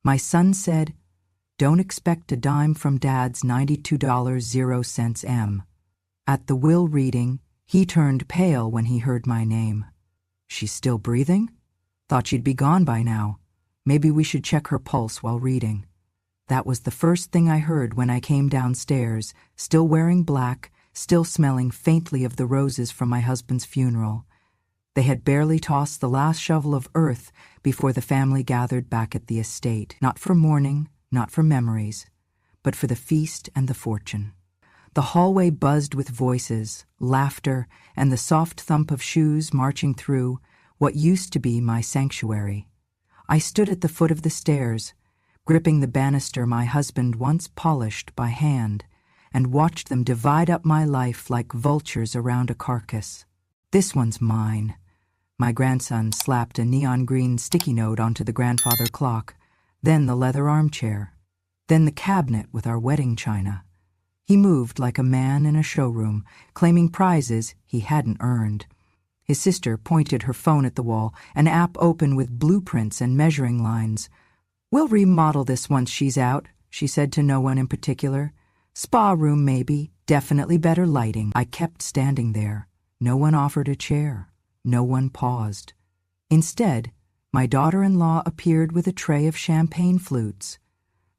My son said, "Don't expect a dime from Dad's $92.00 M." At the will reading, he turned pale when he heard my name. "She's still breathing? Thought she'd be gone by now. Maybe we should check her pulse while reading." That was the first thing I heard when I came downstairs, still wearing black, still smelling faintly of the roses from my husband's funeral. They had barely tossed the last shovel of earth before the family gathered back at the estate, not for mourning, not for memories, but for the feast and the fortune. The hallway buzzed with voices, laughter, and the soft thump of shoes marching through what used to be my sanctuary. I stood at the foot of the stairs, gripping the banister my husband once polished by hand, and watched them divide up my life like vultures around a carcass. "This one's mine." My grandson slapped a neon green sticky note onto the grandfather clock, then the leather armchair, then the cabinet with our wedding china. He moved like a man in a showroom, claiming prizes he hadn't earned. His sister pointed her phone at the wall, an app open with blueprints and measuring lines. "We'll remodel this once she's out," she said to no one in particular. "Spa room maybe, definitely better lighting." I kept standing there. No one offered a chair. No one paused. Instead, my daughter-in-law appeared with a tray of champagne flutes.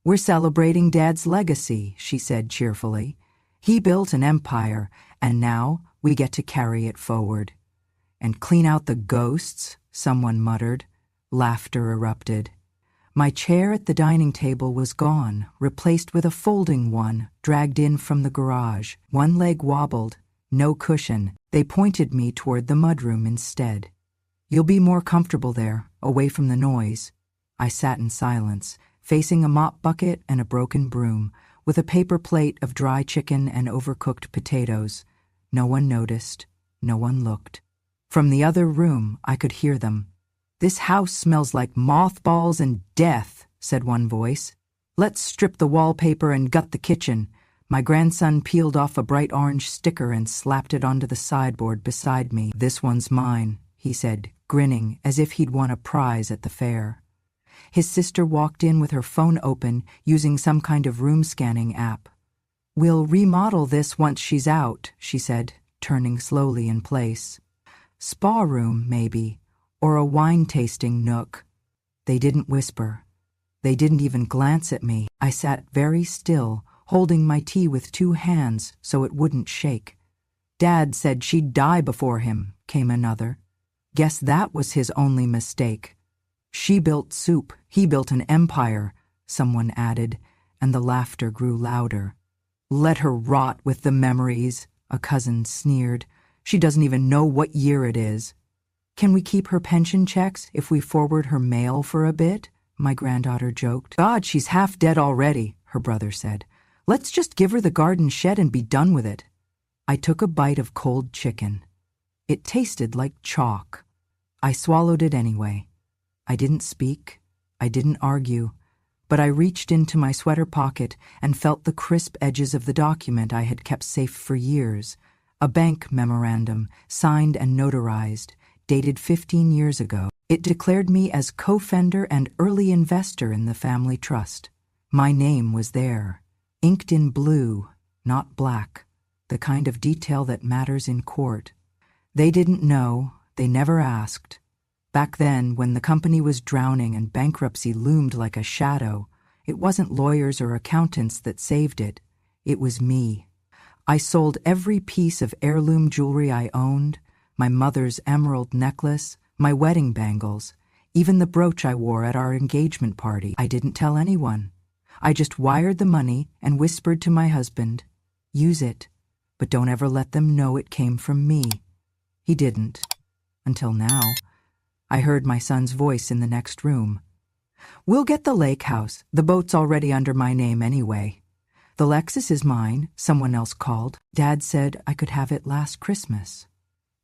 "We're celebrating Dad's legacy," she said cheerfully. "He built an empire, and now we get to carry it forward." "And clean out the ghosts," someone muttered. Laughter erupted. My chair at the dining table was gone, replaced with a folding one dragged in from the garage. One leg wobbled, no cushion. They pointed me toward the mudroom instead. "You'll be more comfortable there, away from the noise." I sat in silence, facing a mop bucket and a broken broom, with a paper plate of dry chicken and overcooked potatoes. No one noticed. No one looked. From the other room, I could hear them. "This house smells like mothballs and death," said one voice. "Let's strip the wallpaper and gut the kitchen." My grandson peeled off a bright orange sticker and slapped it onto the sideboard beside me. "This one's mine," he said, grinning as if he'd won a prize at the fair. His sister walked in with her phone open, using some kind of room-scanning app. "We'll remodel this once she's out," she said, turning slowly in place. "Spa room, maybe, or a wine-tasting nook." They didn't whisper. They didn't even glance at me. I sat very still, holding my tea with two hands so it wouldn't shake. "Dad said she'd die before him," came another. "Guess that was his only mistake." "She built soup, he built an empire," someone added, and the laughter grew louder. "Let her rot with the memories," a cousin sneered. "She doesn't even know what year it is." "Can we keep her pension checks if we forward her mail for a bit?" my granddaughter joked. "God, she's half dead already," her brother said. "Let's just give her the garden shed and be done with it." I took a bite of cold chicken. It tasted like chalk. I swallowed it anyway. I didn't speak. I didn't argue. But I reached into my sweater pocket and felt the crisp edges of the document I had kept safe for years. A bank memorandum, signed and notarized, dated 15 years ago. It declared me as co-founder and early investor in the family trust. My name was there, inked in blue, not black, the kind of detail that matters in court. They didn't know, they never asked. Back then, when the company was drowning and bankruptcy loomed like a shadow, it wasn't lawyers or accountants that saved it. It was me. I sold every piece of heirloom jewelry I owned, my mother's emerald necklace, my wedding bangles, even the brooch I wore at our engagement party. I didn't tell anyone. I just wired the money and whispered to my husband, "Use it, but don't ever let them know it came from me." He didn't. Until now. I heard my son's voice in the next room. "We'll get the lake house. The boat's already under my name anyway." "The Lexus is mine," someone else called. "Dad said I could have it last Christmas."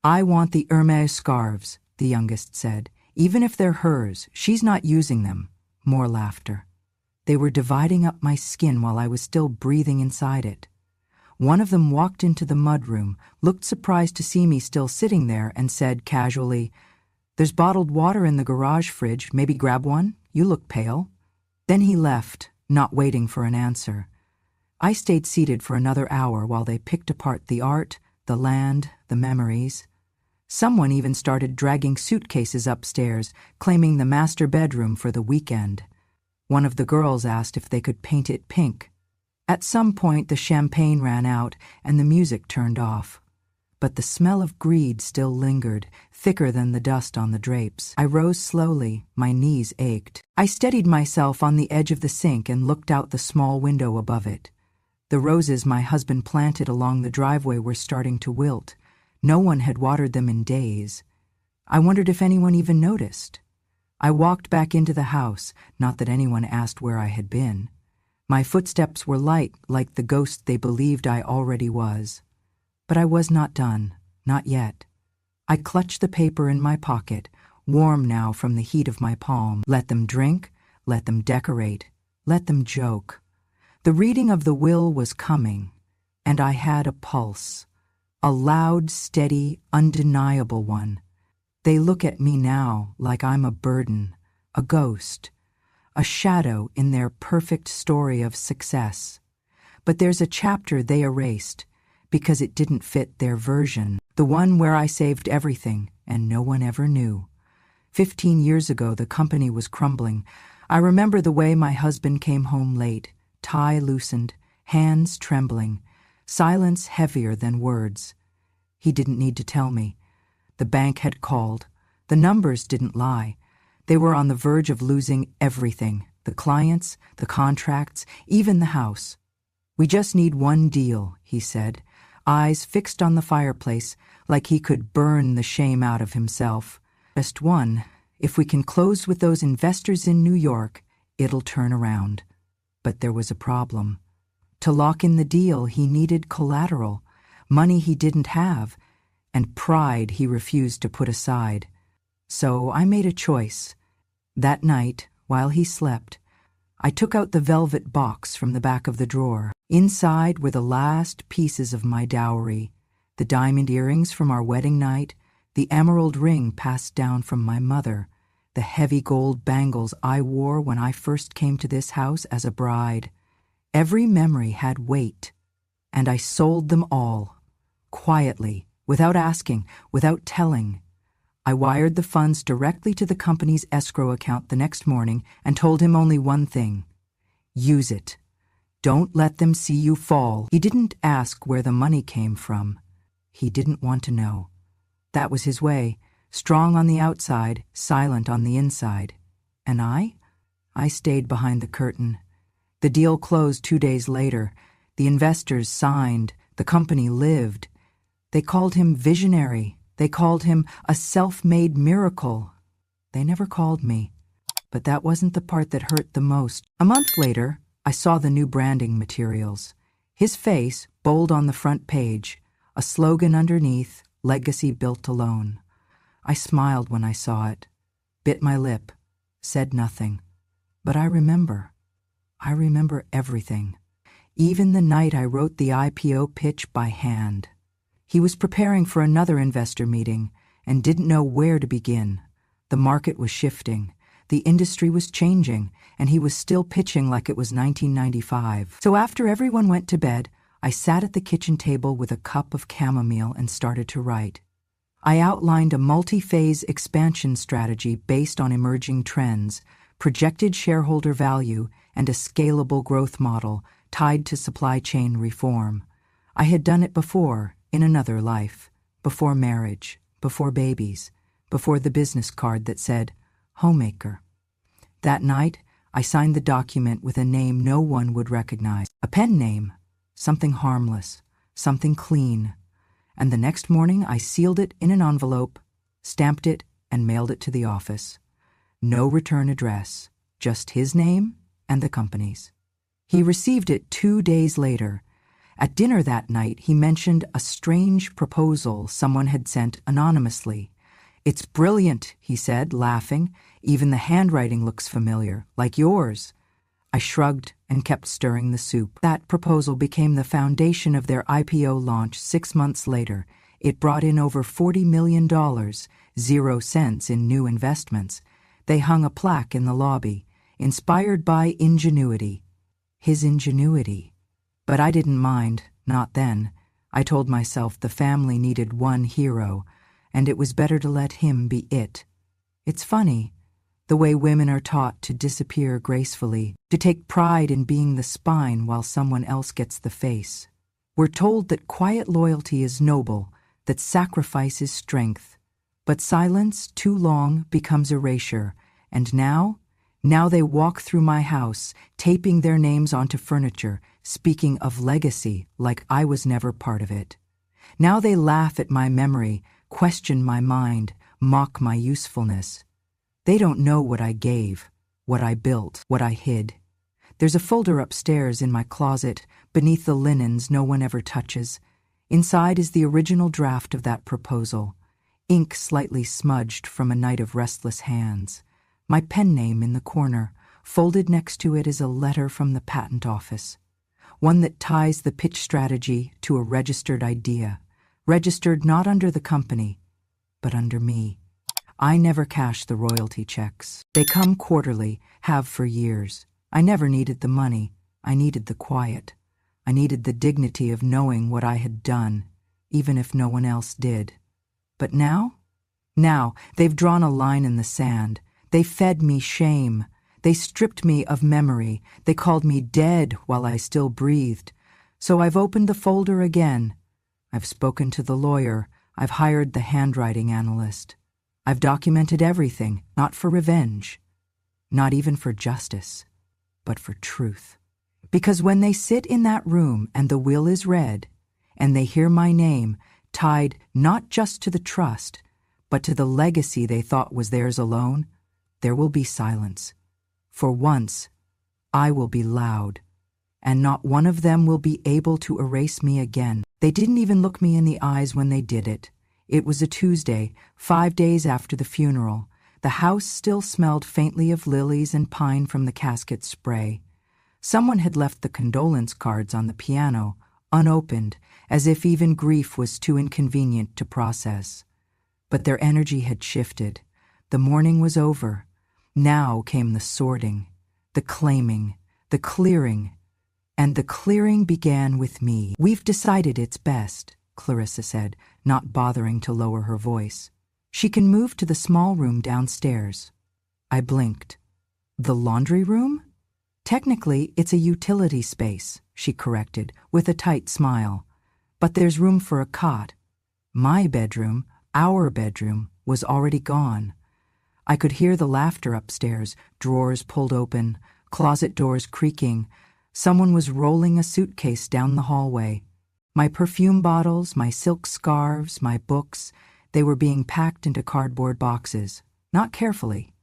"I want the Hermes scarves," the youngest said. "Even if they're hers, she's not using them." More laughter. They were dividing up my skin while I was still breathing inside it. One of them walked into the mudroom, looked surprised to see me still sitting there, and said casually, "There's bottled water in the garage fridge. Maybe grab one? You look pale." Then he left, not waiting for an answer. I stayed seated for another hour while they picked apart the art, the land, the memories. Someone even started dragging suitcases upstairs, claiming the master bedroom for the weekend. One of the girls asked if they could paint it pink. At some point, the champagne ran out and the music turned off. But the smell of greed still lingered, thicker than the dust on the drapes. I rose slowly, my knees ached. I steadied myself on the edge of the sink and looked out the small window above it. The roses my husband planted along the driveway were starting to wilt. No one had watered them in days. I wondered if anyone even noticed. I walked back into the house, not that anyone asked where I had been. My footsteps were light, like the ghost they believed I already was. But I was not done, not yet. I clutched the paper in my pocket, warm now from the heat of my palm. Let them drink, let them decorate, let them joke. The reading of the will was coming, and I had a pulse. A loud, steady, undeniable one. They look at me now like I'm a burden, a ghost, a shadow in their perfect story of success. But there's a chapter they erased because it didn't fit their version, the one where I saved everything and no one ever knew. 15 years ago, the company was crumbling. I remember the way my husband came home late, tie loosened, hands trembling, silence heavier than words. He didn't need to tell me. The bank had called. The numbers didn't lie. They were on the verge of losing everything, the clients, the contracts, even the house. We just need one deal, he said, eyes fixed on the fireplace like he could burn the shame out of himself. Just one. If we can close with those investors in New York, it'll turn around. But there was a problem. To lock in the deal, he needed collateral, money he didn't have, and pride he refused to put aside. So I made a choice. That night, while he slept, I took out the velvet box from the back of the drawer. Inside were the last pieces of my dowry, the diamond earrings from our wedding night, the emerald ring passed down from my mother, the heavy gold bangles I wore when I first came to this house as a bride. Every memory had weight, and I sold them all, quietly, without asking, without telling. I wired the funds directly to the company's escrow account the next morning and told him only one thing: use it. Don't let them see you fall. He didn't ask where the money came from. He didn't want to know. That was his way, strong on the outside, silent on the inside. And I stayed behind the curtain. The deal closed 2 days later. The investors signed. The company lived. They called him visionary. They called him a self-made miracle. They never called me. But that wasn't the part that hurt the most. A month later, I saw the new branding materials. His face, bold on the front page, a slogan underneath, legacy built alone. I smiled when I saw it, bit my lip, said nothing. But I remember everything. Even the night I wrote the IPO pitch by hand. He was preparing for another investor meeting and didn't know where to begin. The market was shifting. The industry was changing, and he was still pitching like it was 1995. So after everyone went to bed, I sat at the kitchen table with a cup of chamomile and started to write. I outlined a multi-phase expansion strategy based on emerging trends, projected shareholder value, and a scalable growth model tied to supply chain reform. I had done it before, in another life, before marriage, before babies, before the business card that said, homemaker. That night, I signed the document with a name no one would recognize, a pen name, something harmless, something clean. And the next morning, I sealed it in an envelope, stamped it, and mailed it to the office. No return address, just his name and the company's. He received it 2 days later. At dinner that night, he mentioned a strange proposal someone had sent anonymously. It's brilliant, he said, laughing. Even the handwriting looks familiar, like yours. I shrugged and kept stirring the soup. That proposal became the foundation of their IPO launch 6 months later. It brought in over $40 million, 0 cents in new investments. They hung a plaque in the lobby. inspired by ingenuity. His ingenuity. But I didn't mind, not then. I told myself the family needed one hero, and it was better to let him be it. It's funny, the way women are taught to disappear gracefully, to take pride in being the spine while someone else gets the face. We're told that quiet loyalty is noble, that sacrifice is strength. But silence, too long, becomes erasure, and now they walk through my house, taping their names onto furniture, speaking of legacy like I was never part of it. Now they laugh at my memory, question my mind, mock my usefulness. They don't know what I gave, what I built, what I hid. There's a folder upstairs in my closet, beneath the linens no one ever touches. Inside is the original draft of that proposal, ink slightly smudged from a night of restless hands. My pen name in the corner, folded next to it is a letter from the patent office, one that ties the pitch strategy to a registered idea, registered not under the company, but under me. I never cash the royalty checks. They come quarterly, have for years. I never needed the money. I needed the quiet. I needed the dignity of knowing what I had done, even if no one else did. But now? Now, they've drawn a line in the sand. They fed me shame. They stripped me of memory. They called me dead while I still breathed. So I've opened the folder again. I've spoken to the lawyer. I've hired the handwriting analyst. I've documented everything, not for revenge, not even for justice, but for truth. Because when they sit in that room and the will is read, and they hear my name tied not just to the trust, but to the legacy they thought was theirs alone, there will be silence. For once, I will be loud, and not one of them will be able to erase me again. They didn't even look me in the eyes when they did it. It was a Tuesday, 5 days after the funeral. The house still smelled faintly of lilies and pine from the casket spray. Someone had left the condolence cards on the piano, unopened, as if even grief was too inconvenient to process. But their energy had shifted. The mourning was over. Now came the sorting, the claiming, the clearing. And the clearing began with me. "We've decided it's best," Clarissa said, not bothering to lower her voice. "She can move to the small room downstairs." I blinked. "The laundry room?" "Technically, it's a utility space," she corrected, with a tight smile. "But there's room for a cot." My bedroom, our bedroom, was already gone. I could hear the laughter upstairs, drawers pulled open, closet doors creaking. Someone was rolling a suitcase down the hallway. My perfume bottles, my silk scarves, my books, they were being packed into cardboard boxes. Not carefully,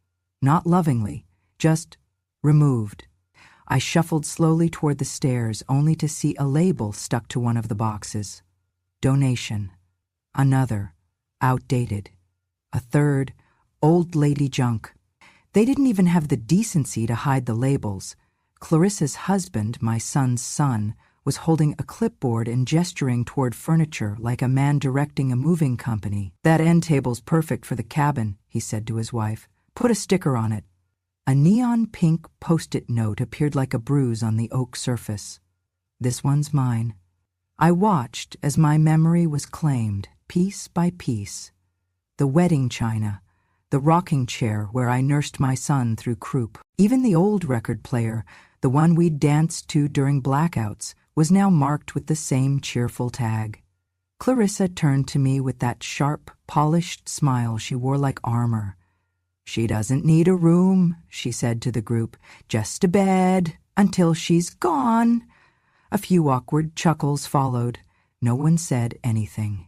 not lovingly, just removed. I shuffled slowly toward the stairs, only to see a label stuck to one of the boxes. Donation. Another. Outdated. A third. Old lady junk. They didn't even have the decency to hide the labels. Clarissa's husband, my son's son, was holding a clipboard and gesturing toward furniture like a man directing a moving company. "That end table's perfect for the cabin," he said to his wife. "Put a sticker on it." A neon pink post-it note appeared like a bruise on the oak surface. "This one's mine." I watched as my memory was claimed, piece by piece. The wedding china, the rocking chair where I nursed my son through croup. Even the old record player, the one we'd danced to during blackouts, was now marked with the same cheerful tag. Clarissa turned to me with that sharp, polished smile she wore like armor. "She doesn't need a room," she said to the group, "just a bed, until she's gone." A few awkward chuckles followed. No one said anything.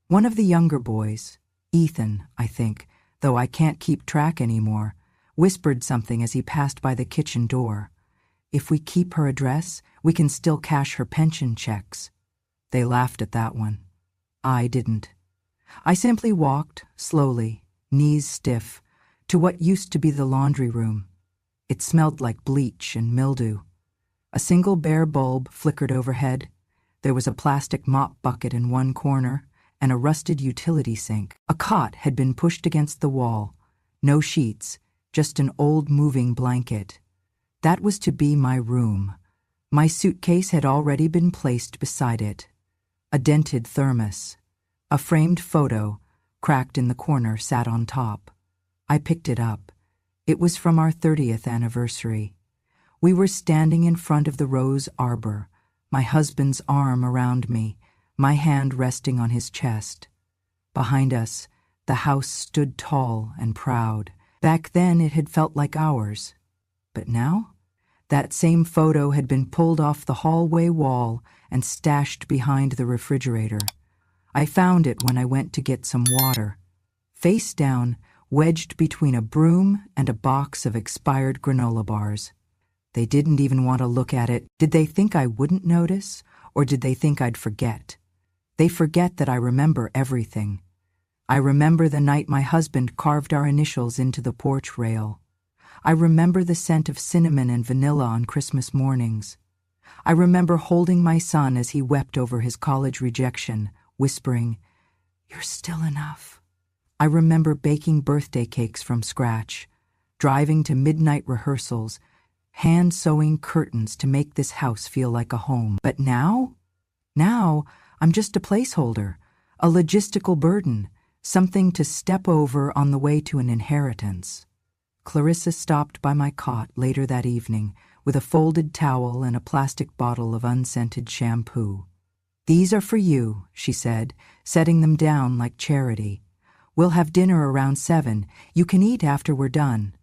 One of the younger boys, Ethan, I think, though I can't keep track anymore, whispered something as he passed by the kitchen door. "If we keep her address, we can still cash her pension checks." They laughed at that one. I didn't. I simply walked, slowly, knees stiff, to what used to be the laundry room. It smelled like bleach and mildew. A single bare bulb flickered overhead. There was a plastic mop bucket in one corner and a rusted utility sink. A cot had been pushed against the wall. No sheets, just an old moving blanket. That was to be my room. My suitcase had already been placed beside it. A dented thermos. A framed photo, cracked in the corner, sat on top. I picked it up. It was from our 30th anniversary. We were standing in front of the rose arbor, my husband's arm around me, my hand resting on his chest. Behind us, the house stood tall and proud. Back then it had felt like ours. But now? That same photo had been pulled off the hallway wall and stashed behind the refrigerator. I found it when I went to get some water. Face down, wedged between a broom and a box of expired granola bars. They didn't even want to look at it. Did they think I wouldn't notice, or did they think I'd forget? They forget that I remember everything. I remember the night my husband carved our initials into the porch rail. I remember the scent of cinnamon and vanilla on Christmas mornings. I remember holding my son as he wept over his college rejection, whispering, "You're still enough." I remember baking birthday cakes from scratch, driving to midnight rehearsals, hand-sewing curtains to make this house feel like a home. But now? Now, I'm just a placeholder, a logistical burden, something to step over on the way to an inheritance. Clarissa stopped by my cot later that evening with a folded towel and a plastic bottle of unscented shampoo. "These are for you," she said, setting them down like charity. "We'll have dinner around 7. You can eat after we're done."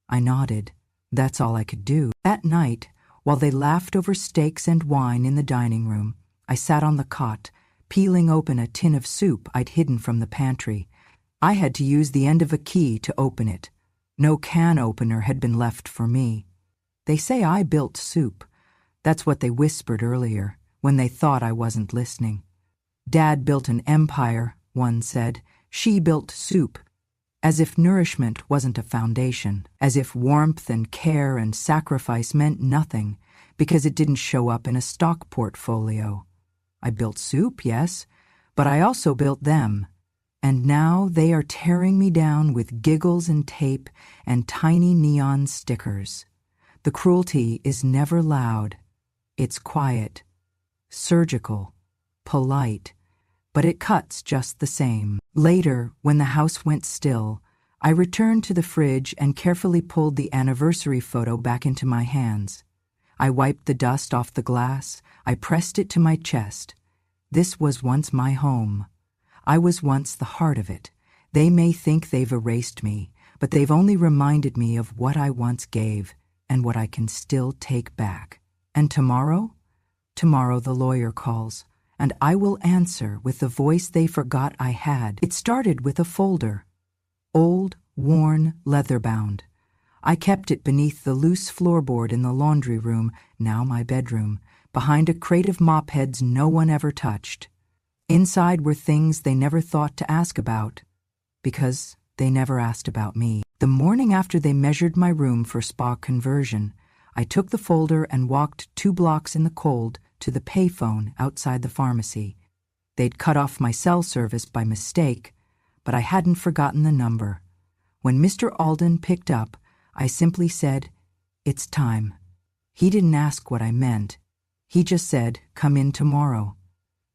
I nodded. That's all I could do. That night, while they laughed over steaks and wine in the dining room, I sat on the cot, peeling open a tin of soup I'd hidden from the pantry. I had to use the end of a key to open it. No can opener had been left for me. They say I built soup. That's what they whispered earlier, when they thought I wasn't listening. "Dad built an empire," one said. "She built soup." As if nourishment wasn't a foundation, as if warmth and care and sacrifice meant nothing because it didn't show up in a stock portfolio. I built soup, yes, but I also built them. And now they are tearing me down with giggles and tape and tiny neon stickers. The cruelty is never loud. It's quiet, surgical, polite, but it cuts just the same. Later, when the house went still, I returned to the fridge and carefully pulled the anniversary photo back into my hands. I wiped the dust off the glass. I pressed it to my chest. This was once my home. I was once the heart of it. They may think they've erased me, but they've only reminded me of what I once gave and what I can still take back. And tomorrow? Tomorrow the lawyer calls, and I will answer with the voice they forgot I had. It started with a folder. Old, worn, leather-bound. I kept it beneath the loose floorboard in the laundry room, now my bedroom, behind a crate of mop heads no one ever touched. Inside were things they never thought to ask about, because they never asked about me. The morning after they measured my room for spa conversion, I took the folder and walked 2 blocks in the cold to the payphone outside the pharmacy. They'd cut off my cell service by mistake, but I hadn't forgotten the number. When Mr. Alden picked up, I simply said, "It's time." He didn't ask what I meant. He just said, "Come in tomorrow."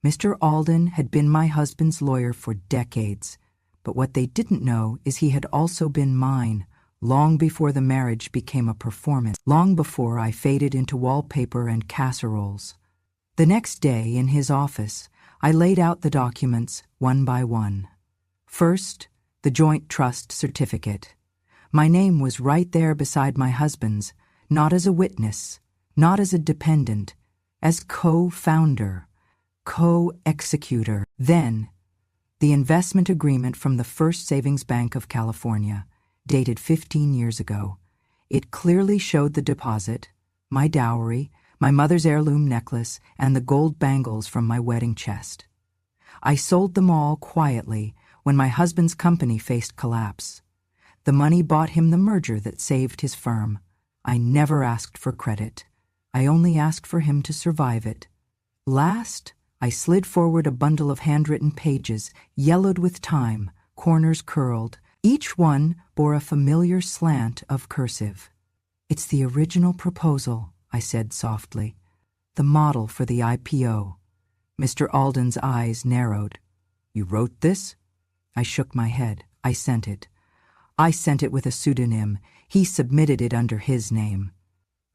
Mr. Alden had been my husband's lawyer for decades, but what they didn't know is he had also been mine, long before the marriage became a performance, long before I faded into wallpaper and casseroles. The next day, in his office, I laid out the documents one by one. First, the joint trust certificate. My name was right there beside my husband's, not as a witness, not as a dependent, as co-founder, co-executor. Then, the investment agreement from the First Savings Bank of California, dated 15 years ago. It clearly showed the deposit, my dowry, my mother's heirloom necklace, and the gold bangles from my wedding chest. I sold them all quietly when my husband's company faced collapse. The money bought him the merger that saved his firm. I never asked for credit. I only asked for him to survive it. Last, I slid forward a bundle of handwritten pages, yellowed with time, corners curled. Each one bore a familiar slant of cursive. "It's the original proposal," I said softly. "The model for the IPO." Mr. Alden's eyes narrowed. "You wrote this?" I shook my head. "I sent it. I sent it with a pseudonym. He submitted it under his name."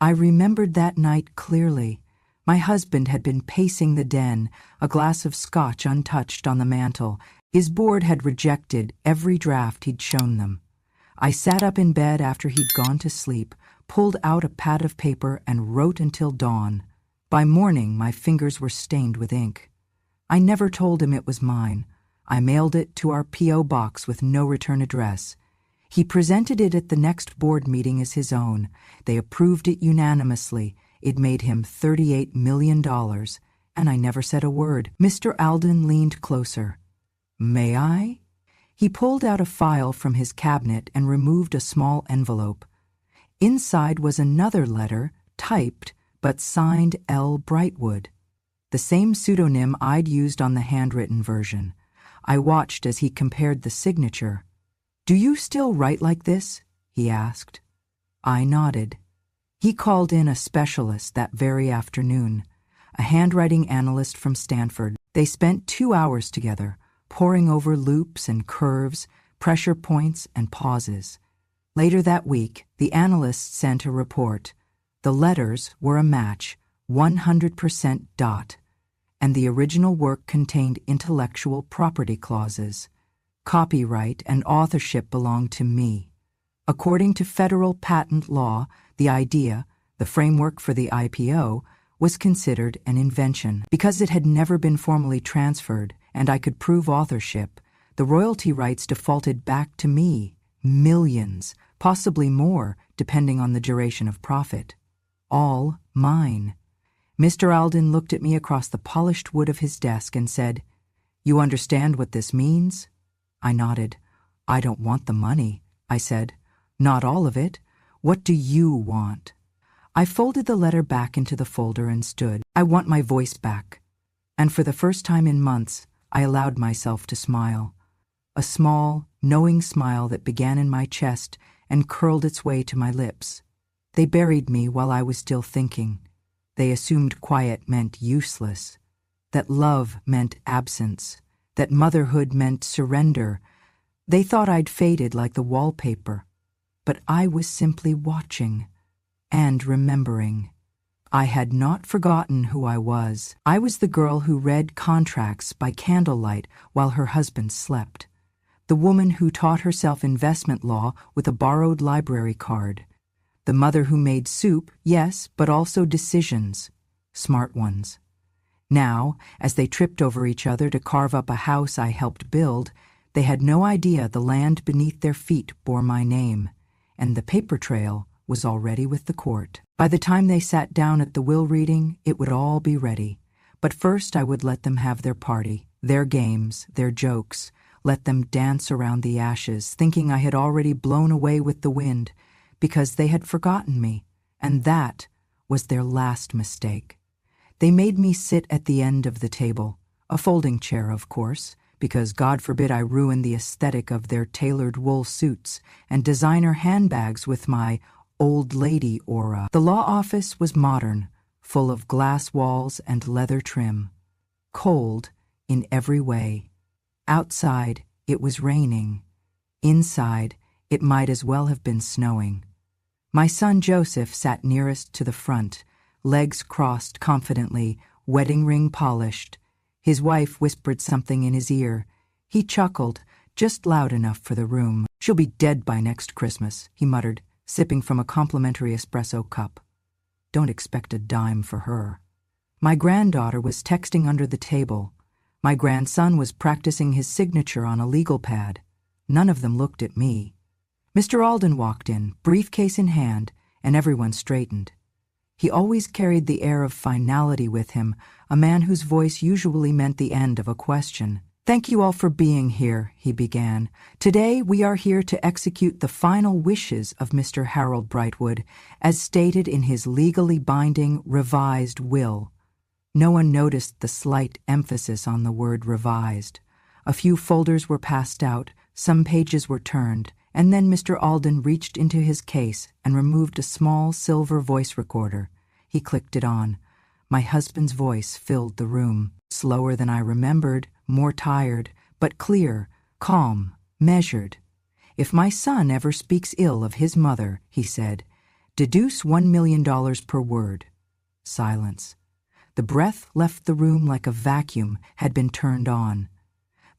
I remembered that night clearly. My husband had been pacing the den, a glass of scotch untouched on the mantel. His board had rejected every draft he'd shown them. I sat up in bed after he'd gone to sleep, pulled out a pad of paper, and wrote until dawn. By morning, my fingers were stained with ink. I never told him it was mine. I mailed it to our P.O. box with no return address. He presented it at the next board meeting as his own. They approved it unanimously. It made him $38 million, and I never said a word. Mr. Alden leaned closer. "May I?" He pulled out a file from his cabinet and removed a small envelope. Inside was another letter, typed, but signed L. Brightwood, the same pseudonym I'd used on the handwritten version. I watched as he compared the signature. "Do you still write like this?" he asked. I nodded. He called in a specialist that very afternoon, a handwriting analyst from Stanford. They spent 2 hours together, poring over loops and curves, pressure points and pauses. Later that week, the analyst sent a report. The letters were a match, 100% dot, and the original work contained intellectual property clauses. Copyright and authorship belonged to me. According to federal patent law, the idea, the framework for the IPO, was considered an invention. Because it had never been formally transferred and I could prove authorship, the royalty rights defaulted back to me, millions, possibly more, depending on the duration of profit. All mine. Mr. Alden looked at me across the polished wood of his desk and said, "You understand what this means?" I nodded. "I don't want the money," I said. "Not all of it. What do you want?" I folded the letter back into the folder and stood. "I want my voice back." And for the first time in months, I allowed myself to smile. A small, knowing smile that began in my chest and curled its way to my lips. They buried me while I was still thinking. They assumed quiet meant useless, that love meant absence, that motherhood meant surrender. They thought I'd faded like the wallpaper, but I was simply watching and remembering. I had not forgotten who I was. I was the girl who read contracts by candlelight while her husband slept, the woman who taught herself investment law with a borrowed library card, the mother who made soup, yes, but also decisions, smart ones. Now, as they tripped over each other to carve up a house I helped build, they had no idea the land beneath their feet bore my name, and the paper trail was already with the court. By the time they sat down at the will reading, it would all be ready. But first I would let them have their party, their games, their jokes, let them dance around the ashes, thinking I had already blown away with the wind, because they had forgotten me, and that was their last mistake. They made me sit at the end of the table, a folding chair, of course, because God forbid I ruin the aesthetic of their tailored wool suits and designer handbags with my old lady aura. The law office was modern, full of glass walls and leather trim. Cold in every way. Outside, it was raining. Inside, it might as well have been snowing. My son Joseph sat nearest to the front, legs crossed confidently, wedding ring polished. His wife whispered something in his ear. He chuckled, just loud enough for the room. "She'll be dead by next Christmas," he muttered, sipping from a complimentary espresso cup. "Don't expect a dime for her." My granddaughter was texting under the table. My grandson was practicing his signature on a legal pad. None of them looked at me. Mr. Alden walked in, briefcase in hand, and everyone straightened. He always carried the air of finality with him, a man whose voice usually meant the end of a question. "Thank you all for being here," he began. "Today we are here to execute the final wishes of Mr. Harold Brightwood, as stated in his legally binding revised will." No one noticed the slight emphasis on the word revised. A few folders were passed out, some pages were turned, And then Mr. Alden reached into his case and removed a small silver voice recorder. He clicked it on. My husband's voice filled the room, slower than I remembered, more tired, but clear, calm, measured. "If my son ever speaks ill of his mother," he said, "deduce $1 million per word." Silence. The breath left the room like a vacuum had been turned on.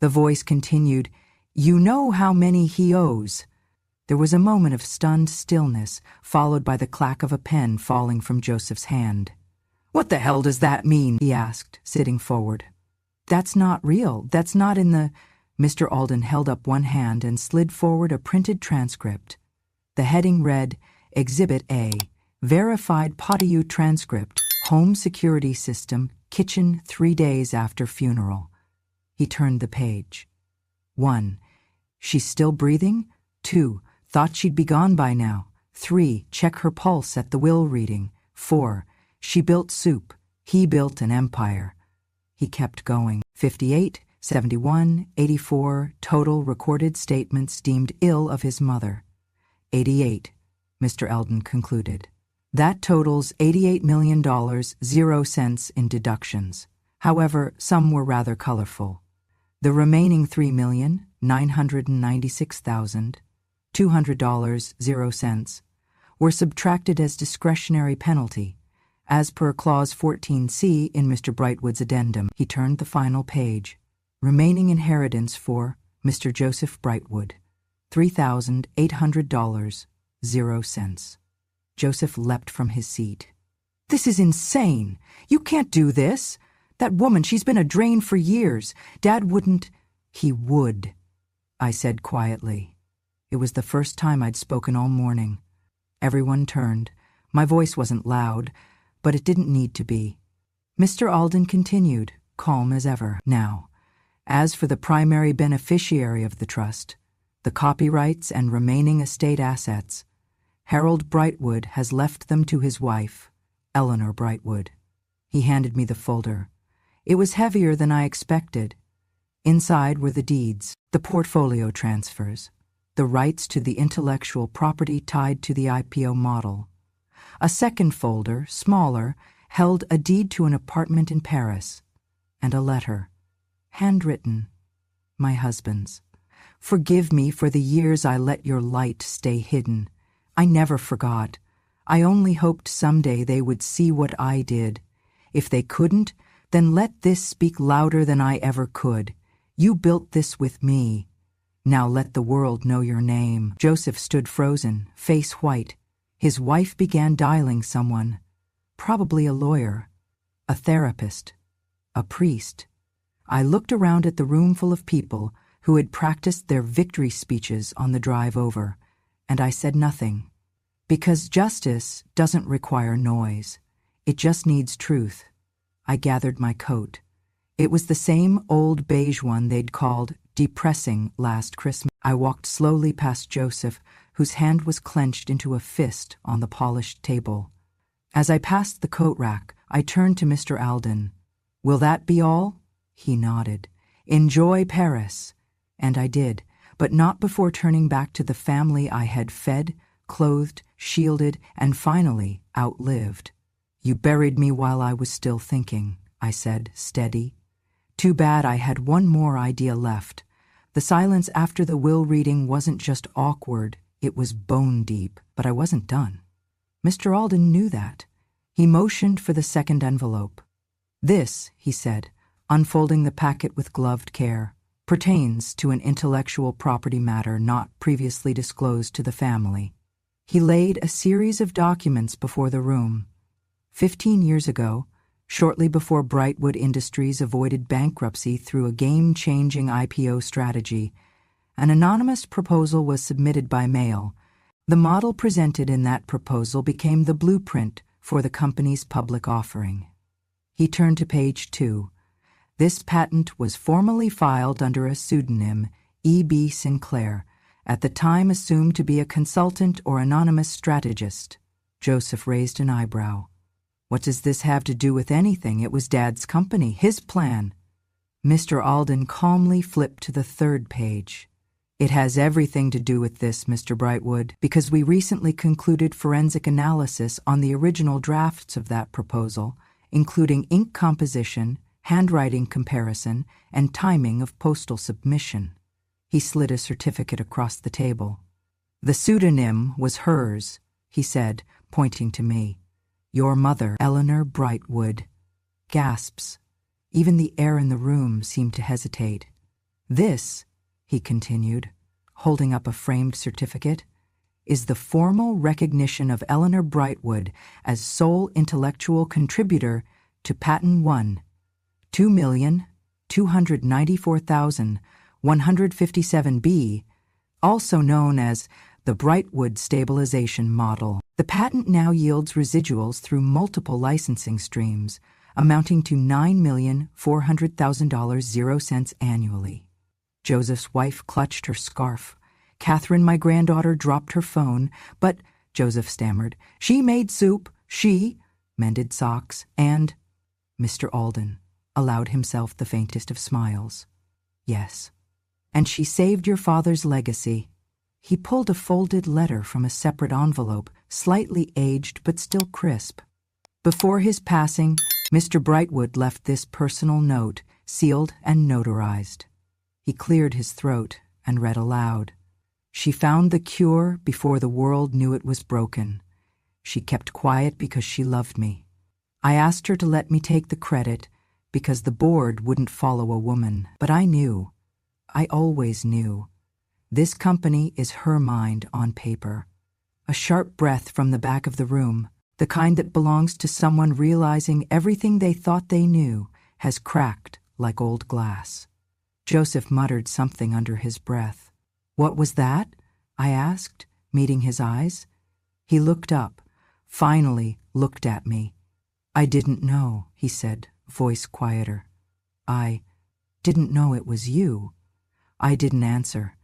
The voice continued, "You know how many he owes." There was a moment of stunned stillness, followed by the clack of a pen falling from Joseph's hand. "What the hell does that mean?" he asked, sitting forward. "That's not real. That's not in the—" Mr. Alden held up one hand and slid forward a printed transcript. The heading read, Exhibit A, Verified Potiyu Transcript, Home Security System, Kitchen 3 days after funeral. He turned the page. 1. She's still breathing? 2. Thought she'd be gone by now. 3. Check her pulse at the will reading. 4. She built soup. He built an empire. He kept going. 58, 71, 84, total recorded statements deemed ill of his mother. 88, Mr. Alden concluded. That totals $88 million, 0 cents in deductions. However, some were rather colorful. The remaining $3,996,200, 0 cents, were subtracted as discretionary penalty, as per Clause 14C in Mr. Brightwood's addendum. He turned the final page. Remaining inheritance for Mr. Joseph Brightwood, $3,800, 0 cents. Joseph leapt from his seat. "This is insane! You can't do this! That woman, she's been a drain for years. Dad wouldn't—" "He would," I said quietly. It was the first time I'd spoken all morning. Everyone turned. My voice wasn't loud, but it didn't need to be. Mr. Alden continued, calm as ever. "Now, as for the primary beneficiary of the trust, the copyrights and remaining estate assets, Harold Brightwood has left them to his wife, Eleanor Brightwood." He handed me the folder. It was heavier than I expected. Inside were the deeds, the portfolio transfers, the rights to the intellectual property tied to the IPO model. A second folder, smaller, held a deed to an apartment in Paris, and a letter, handwritten, my husband's. "Forgive me for the years I let your light stay hidden. I never forgot. I only hoped someday they would see what I did. If they couldn't, then let this speak louder than I ever could. You built this with me. Now let the world know your name." Joseph stood frozen, face white. His wife began dialing someone, probably a lawyer, a therapist, a priest. I looked around at the room full of people who had practiced their victory speeches on the drive over, and I said nothing. Because justice doesn't require noise. It just needs truth. I gathered my coat. It was the same old beige one they'd called depressing last Christmas. I walked slowly past Joseph, whose hand was clenched into a fist on the polished table. As I passed the coat rack, I turned to Mr. Alden. "Will that be all?" He nodded. "Enjoy Paris." And I did, but not before turning back to the family I had fed, clothed, shielded, and finally outlived. "You buried me while I was still thinking," I said, steady. Too bad I had one more idea left. The silence after the will reading wasn't just awkward, it was bone deep, but I wasn't done. Mr. Alden knew that. He motioned for the second envelope. "This," he said, unfolding the packet with gloved care, "pertains to an intellectual property matter not previously disclosed to the family." He laid a series of documents before the room. 15 years ago, shortly before Brightwood Industries avoided bankruptcy through a game-changing IPO strategy, an anonymous proposal was submitted by mail. The model presented in that proposal became the blueprint for the company's public offering. He turned to page 2. This patent was formally filed under a pseudonym, E.B. Sinclair, at the time assumed to be a consultant or anonymous strategist. Joseph raised an eyebrow. "What does this have to do with anything? It was Dad's company, his plan." Mr. Alden calmly flipped to the third page. It has everything to do with this, Mr. Brightwood, because we recently concluded forensic analysis on the original drafts of that proposal, including ink composition, handwriting comparison, and timing of postal submission. He slid a certificate across the table. The pseudonym was hers, he said, pointing to me. Your mother, Eleanor Brightwood. Gasps. Even the air in the room seemed to hesitate. This, he continued, holding up a framed certificate, is the formal recognition of Eleanor Brightwood as sole intellectual contributor to Patent 1, 2,294,157B, also known as the Brightwood Stabilization Model. The patent now yields residuals through multiple licensing streams, amounting to $9,400,000 annually. Joseph's wife clutched her scarf. Catherine, my granddaughter, dropped her phone, but, Joseph stammered, she made soup, she mended socks, and Mr. Alden allowed himself the faintest of smiles. Yes, and she saved your father's legacy. He pulled a folded letter from a separate envelope, slightly aged but still crisp. Before his passing, Mr. Brightwood left this personal note, sealed and notarized. He cleared his throat and read aloud. She found the cure before the world knew it was broken. She kept quiet because she loved me. I asked her to let me take the credit because the board wouldn't follow a woman. But I knew. I always knew. This company is her mind on paper. A sharp breath from the back of the room, the kind that belongs to someone realizing everything they thought they knew has cracked like old glass. Joseph muttered something under his breath. What was that? I asked, meeting his eyes. He looked up, finally looked at me. I didn't know, he said, voice quieter. I didn't know it was you. I didn't answer,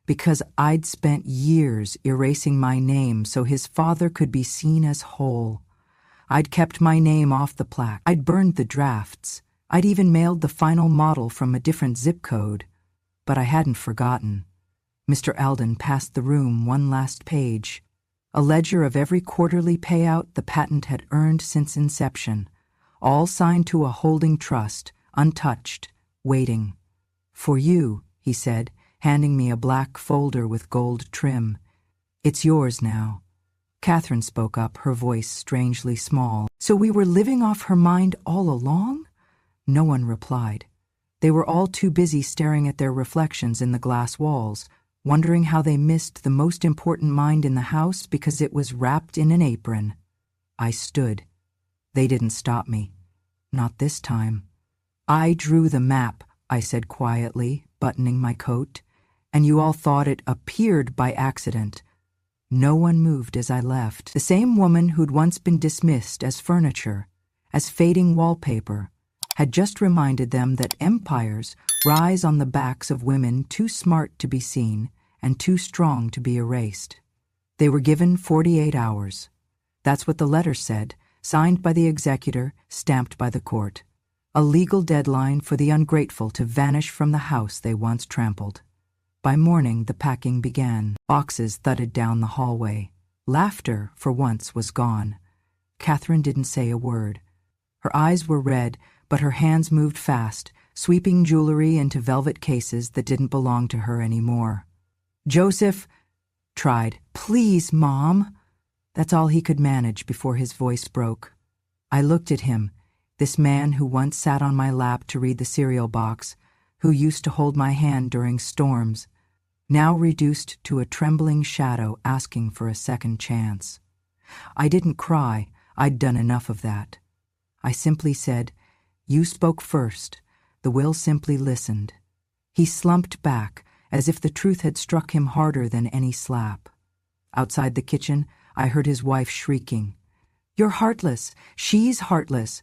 because I'd spent years erasing my name so his father could be seen as whole. I'd kept my name off the plaque. I'd burned the drafts. I'd even mailed the final model from a different zip code. But I hadn't forgotten. Mr. Alden passed the room one last page, a ledger of every quarterly payout the patent had earned since inception, all signed to a holding trust, untouched, waiting. For you, he said, handing me a black folder with gold trim. It's yours now. Catherine spoke up, her voice strangely small. So we were living off her mind all along? No one replied. They were all too busy staring at their reflections in the glass walls, wondering how they missed the most important mind in the house because it was wrapped in an apron. I stood. They didn't stop me. Not this time. I drew the map, I said quietly, buttoning my coat, and you all thought it appeared by accident. No one moved as I left. The same woman who'd once been dismissed as furniture, as fading wallpaper, had just reminded them that empires rise on the backs of women too smart to be seen and too strong to be erased. They were given 48 hours. That's what the letter said, signed by the executor, stamped by the court. A legal deadline for the ungrateful to vanish from the house they once trampled. By morning, the packing began. Boxes thudded down the hallway. Laughter, for once, was gone. Catherine didn't say a word. Her eyes were red, but her hands moved fast, sweeping jewelry into velvet cases that didn't belong to her anymore. Joseph tried. Please, Mom. That's all he could manage before his voice broke. I looked at him, this man who once sat on my lap to read the cereal box, who used to hold my hand during storms, now reduced to a trembling shadow asking for a second chance. I didn't cry. I'd done enough of that. I simply said, "You spoke first." The will simply listened. He slumped back, as if the truth had struck him harder than any slap. Outside the kitchen, I heard his wife shrieking, "You're heartless! She's heartless!"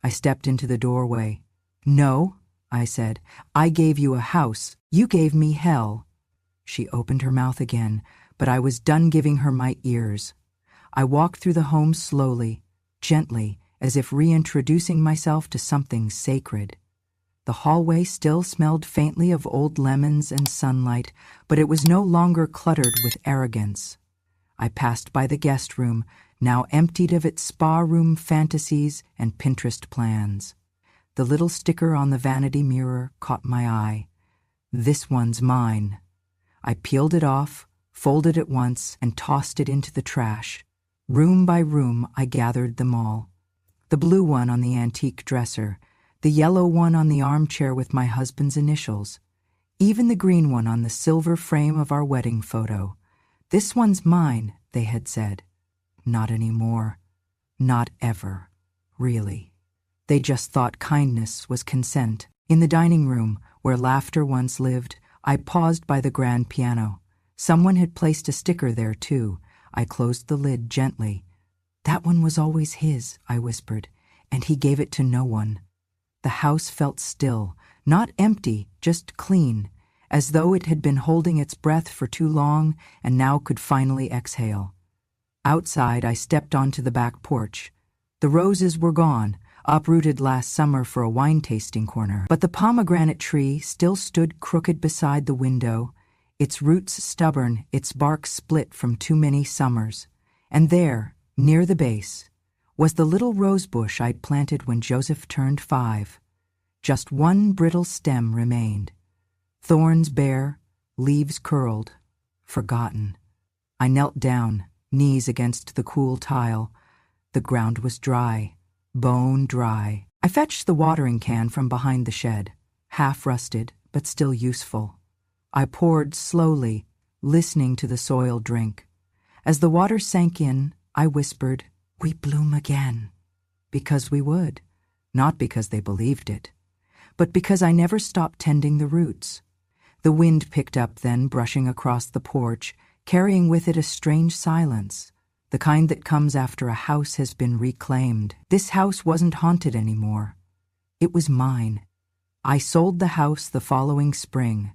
I stepped into the doorway. "No," I said, "I gave you a house. You gave me hell." She opened her mouth again, but I was done giving her my ears. I walked through the home slowly, gently, as if reintroducing myself to something sacred. The hallway still smelled faintly of old lemons and sunlight, but it was no longer cluttered with arrogance. I passed by the guest room, now emptied of its spa room fantasies and Pinterest plans. The little sticker on the vanity mirror caught my eye. "This one's mine." I peeled it off, folded it once, and tossed it into the trash. Room by room, I gathered them all. The blue one on the antique dresser, the yellow one on the armchair with my husband's initials, even the green one on the silver frame of our wedding photo. "This one's mine," they had said. Not anymore. Not ever. Really. They just thought kindness was consent. In the dining room, where laughter once lived, I paused by the grand piano. Someone had placed a sticker there, too. I closed the lid gently. "That one was always his," I whispered, "and he gave it to no one." The house felt still, not empty, just clean, as though it had been holding its breath for too long and now could finally exhale. Outside, I stepped onto the back porch. The roses were gone, uprooted last summer for a wine-tasting corner, but the pomegranate tree still stood crooked beside the window, its roots stubborn, its bark split from too many summers. And there, near the base, was the little rose bush I'd planted when Joseph turned 5. Just one brittle stem remained. Thorns bare, leaves curled, forgotten. I knelt down, knees against the cool tile. The ground was dry, bone dry. I fetched the watering can from behind the shed, half rusted, but still useful. I poured slowly, listening to the soil drink. As the water sank in, I whispered, "We bloom again." Because we would. Not because they believed it, but because I never stopped tending the roots. The wind picked up then, brushing across the porch, carrying with it a strange silence, the kind that comes after a house has been reclaimed. This house wasn't haunted anymore. It was mine. I sold the house the following spring,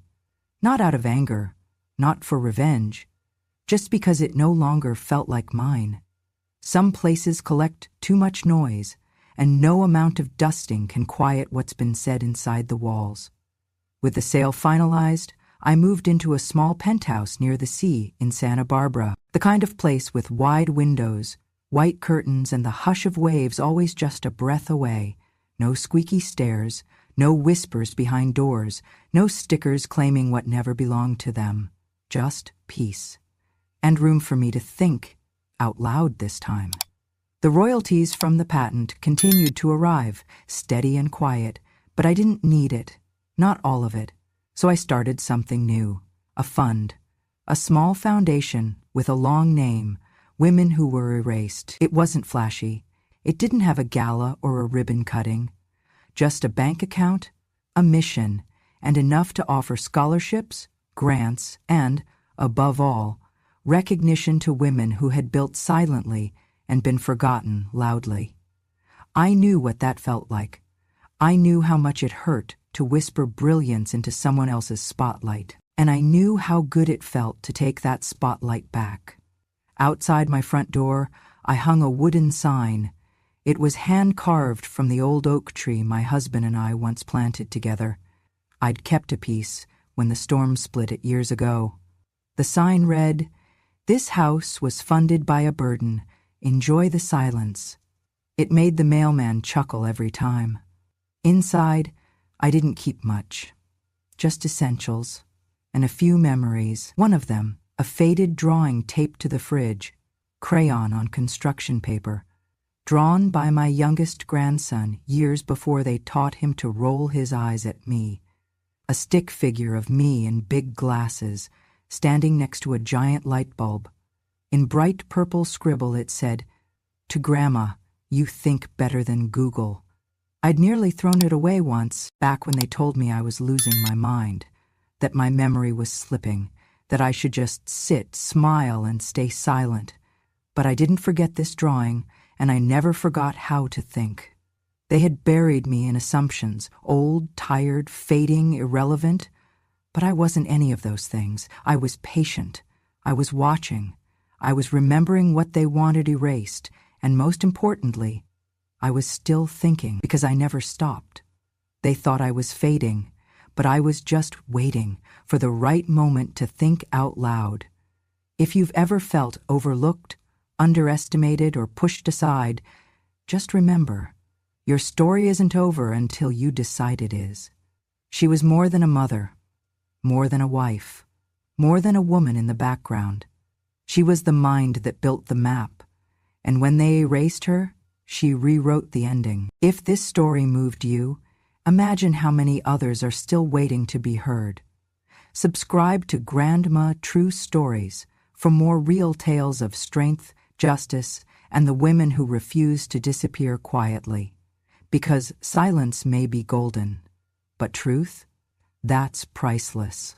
not out of anger, not for revenge, just because it no longer felt like mine. Some places collect too much noise, and no amount of dusting can quiet what's been said inside the walls. With the sale finalized, I moved into a small penthouse near the sea in Santa Barbara, the kind of place with wide windows, white curtains, and the hush of waves always just a breath away. No squeaky stairs, no whispers behind doors, no stickers claiming what never belonged to them. Just peace. And room for me to think, out loud this time. The royalties from the patent continued to arrive, steady and quiet, but I didn't need it. Not all of it. So I started something new, a fund, a small foundation with a long name, Women Who Were Erased. It wasn't flashy. It didn't have a gala or a ribbon cutting. Just a bank account, a mission, and enough to offer scholarships, grants, and, above all, recognition to women who had built silently and been forgotten loudly. I knew what that felt like. I knew how much it hurt to whisper brilliance into someone else's spotlight, and I knew how good it felt to take that spotlight back. Outside my front door, I hung a wooden sign. It was hand-carved from the old oak tree my husband and I once planted together. I'd kept a piece when the storm split it years ago. The sign read, "This house was funded by a burden. Enjoy the silence." It made the mailman chuckle every time. Inside, I didn't keep much. Just essentials, and a few memories. One of them, a faded drawing taped to the fridge, crayon on construction paper, drawn by my youngest grandson years before they taught him to roll his eyes at me. A stick figure of me in big glasses, standing next to a giant light bulb. In bright purple scribble it said, "To Grandma, you think better than Google." I'd nearly thrown it away once, back when they told me I was losing my mind, that my memory was slipping, that I should just sit, smile, and stay silent. But I didn't forget this drawing, and I never forgot how to think. They had buried me in assumptions, old, tired, fading, irrelevant. But I wasn't any of those things. I was patient. I was watching. I was remembering what they wanted erased, and most importantly, I was still thinking because I never stopped. They thought I was fading, but I was just waiting for the right moment to think out loud. If you've ever felt overlooked, underestimated, or pushed aside, just remember, your story isn't over until you decide it is. She was more than a mother, more than a wife, more than a woman in the background. She was the mind that built the map, and when they erased her, she rewrote the ending. If this story moved you, imagine how many others are still waiting to be heard. Subscribe to Grandma True Stories for more real tales of strength, justice, and the women who refuse to disappear quietly. Because silence may be golden, but truth, that's priceless.